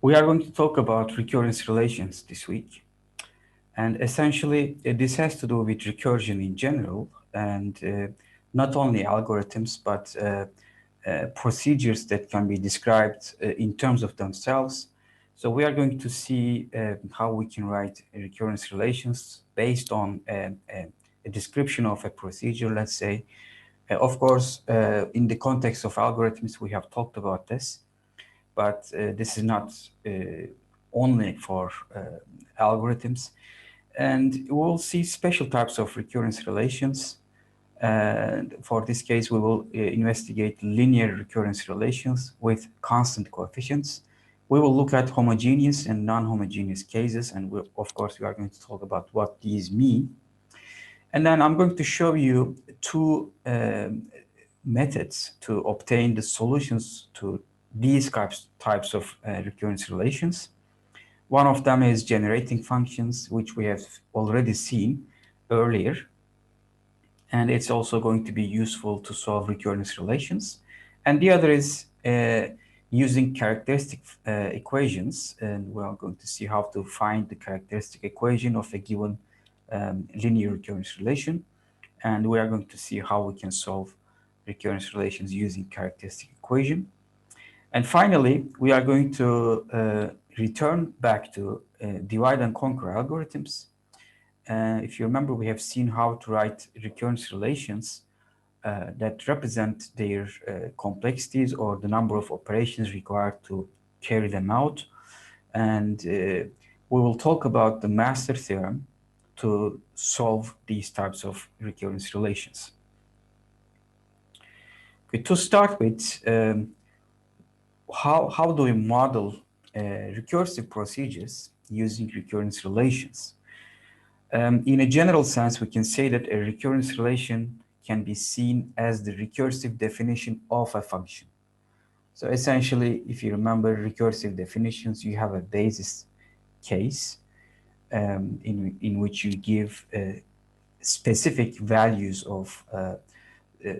We are going to talk about recurrence relations this week. And essentially, this has to do with recursion in general, and not only algorithms, but procedures that can be described in terms of themselves. So we are going to see how we can write recurrence relations based on a description of a procedure, let's say. Of course, in the context of algorithms, we have talked about this, but this is not only for algorithms. And we'll see special types of recurrence relations. And for this case, we will investigate linear recurrence relations with constant coefficients. We will look at homogeneous and non-homogeneous cases, and of course, we are going to talk about what these mean. And then I'm going to show you two methods to obtain the solutions to these types of recurrence relations. One of them is generating functions, which we have already seen earlier. And it's also going to be useful to solve recurrence relations. And the other is using characteristic equations. And we're going to see how to find the characteristic equation of a given linear recurrence relation. And we are going to see how we can solve recurrence relations using characteristic equation. And finally, we are going to return back to divide and conquer algorithms. If you remember, we have seen how to write recurrence relations that represent their complexities or the number of operations required to carry them out. And we will talk about the master theorem to solve these types of recurrence relations. Okay, to start with, how do we model recursive procedures using recurrence relations? In a general sense, we can say that a recurrence relation can be seen as the recursive definition of a function. So essentially, if you remember recursive definitions, you have a basis case in which you give specific values of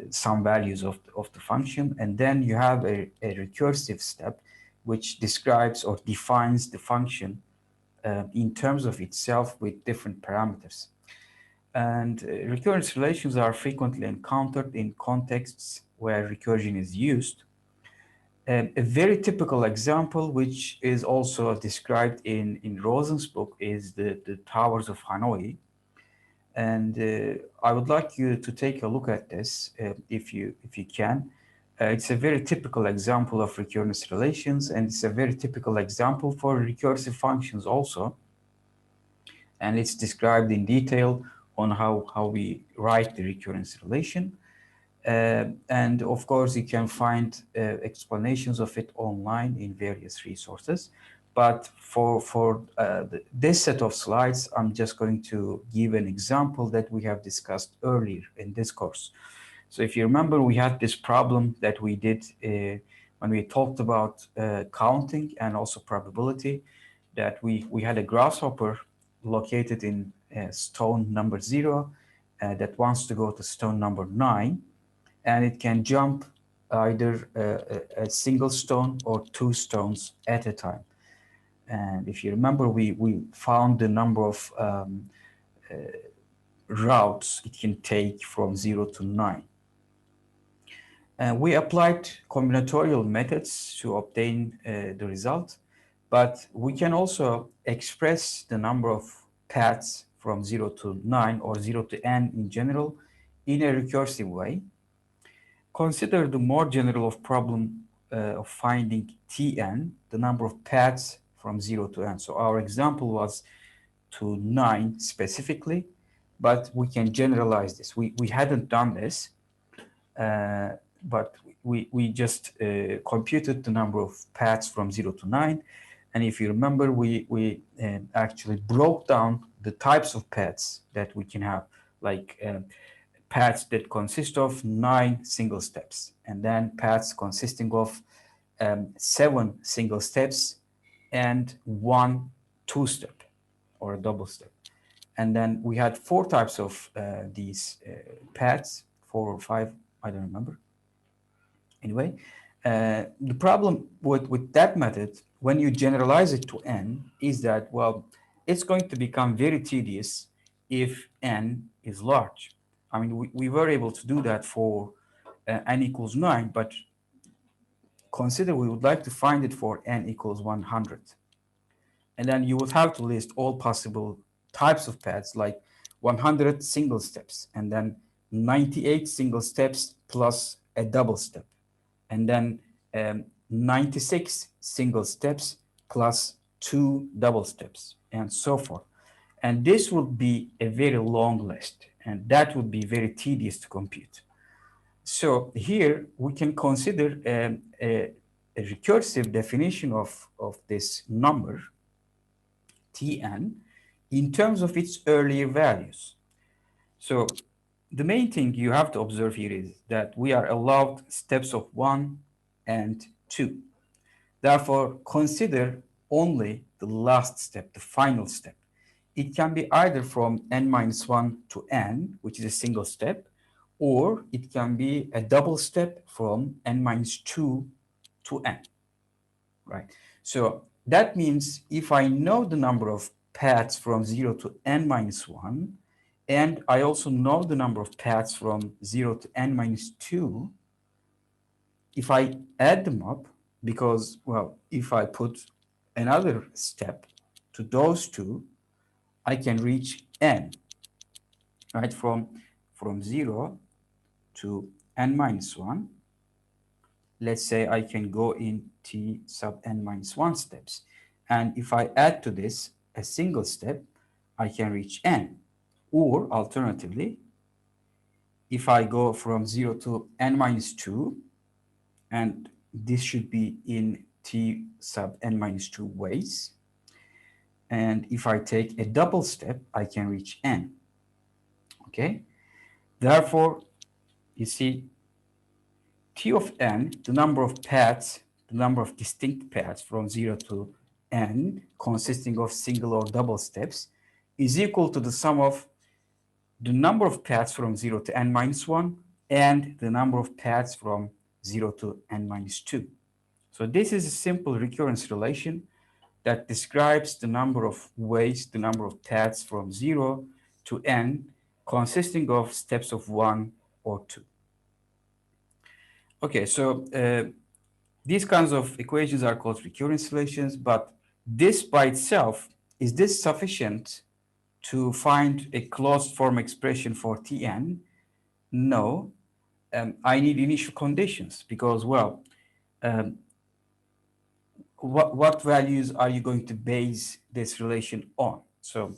some values of the function, and then you have a recursive step which describes or defines the function in terms of itself with different parameters. And recurrence relations are frequently encountered in contexts where recursion is used. A very typical example, which is also described in Rosen's book, is the Towers of Hanoi. And I would like you to take a look at this if you can. It's a very typical example of recurrence relations, and it's a very typical example for recursive functions also. And it's described in detail on how we write the recurrence relation. And of course, you can find explanations of it online in various resources. But for this set of slides, I'm just going to give an example that we have discussed earlier in this course. So if you remember, we had this problem that we did when we talked about counting and also probability, that we had a grasshopper located in stone number 0 that wants to go to stone number 9, and it can jump either a single stone or 2 stones at a time. And if you remember, we found the number of routes it can take from 0 to 9. And we applied combinatorial methods to obtain the result, but we can also express the number of paths from 0 to 9 or 0 to n in general in a recursive way. Consider the more general problem of finding Tn, the number of paths from 0 to n. So our example was to 9 specifically, but we can generalize this. We hadn't done this, but we just computed the number of paths from 0 to 9. And if you remember, we actually broke down the types of paths that we can have, like paths that consist of 9 single steps, and then paths consisting of 7 single steps and 1 two-step or a double step. And then we had 4 types of these paths, 4 or 5, I don't remember. Anyway, The problem with that method, when you generalize it to n, is that, well, it's going to become very tedious if n is large. I mean, we were able to do that for n equals 9, but consider we would like to find it for n equals 100. And then you would have to list all possible types of paths, like 100 single steps, and then 98 single steps plus a double step, and then 96 single steps plus 2 double steps, and so forth. And this would be a very long list, and that would be very tedious to compute. So here we can consider a recursive definition of this number, Tn, in terms of its earlier values. So the main thing you have to observe here is that we are allowed steps of 1 and 2. Therefore, consider only the last step, the final step. It can be either from n minus 1 to n, which is a single step, or it can be a double step from n minus 2 to n, right? So that means if I know the number of paths from 0 to n minus 1, and I also know the number of paths from 0 to n minus 2, if I add them up, because, well, if I put another step to those two, I can reach n, right? From 0 to n minus 1, let's say I can go in t sub n minus 1 steps. And if I add to this a single step, I can reach n. Or alternatively, if I go from 0 to n minus 2, and this should be in t sub n minus 2 ways, and if I take a double step, I can reach n. Okay? Therefore, you see, t of n, the number of paths, the number of distinct paths from 0 to n, consisting of single or double steps, is equal to the sum of the number of paths from 0 to n minus 1 and the number of paths from 0 to n minus 2. So this is a simple recurrence relation that describes the number of ways, the number of paths from 0 to n, consisting of steps of 1 or 2. Okay, so these kinds of equations are called recurrence relations, but this by itself, is this sufficient to find a closed form expression for Tn? No, I need initial conditions because, well, what values are you going to base this relation on? So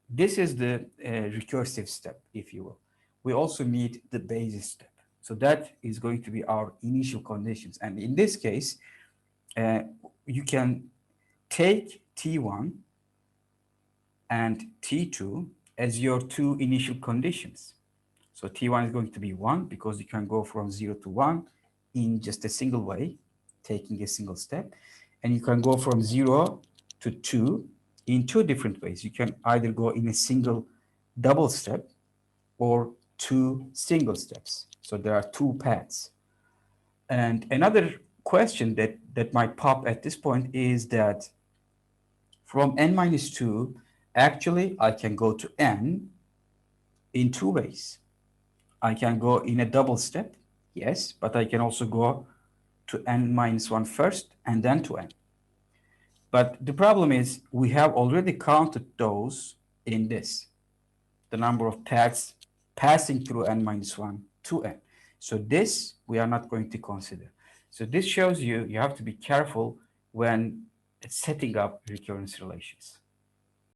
this is the recursive step, if you will. We also need the basis step. So that is going to be our initial conditions. And in this case, you can take T1 and T2 as your two initial conditions. So T1 is going to be 1 because you can go from 0 to 1 in just a single way, taking a single step. And you can go from 0 to 2 in two different ways. You can either go in a single double step or two single steps. So there are two paths. And another question that might pop at this point is that from n minus 2, actually, I can go to n in two ways. I can go in a double step, yes, but I can also go to n minus 1 first and then to n. But the problem is we have already counted those in this, the number of paths passing through n minus 1 to n. So this we are not going to consider. So this shows you have to be careful when setting up recurrence relations.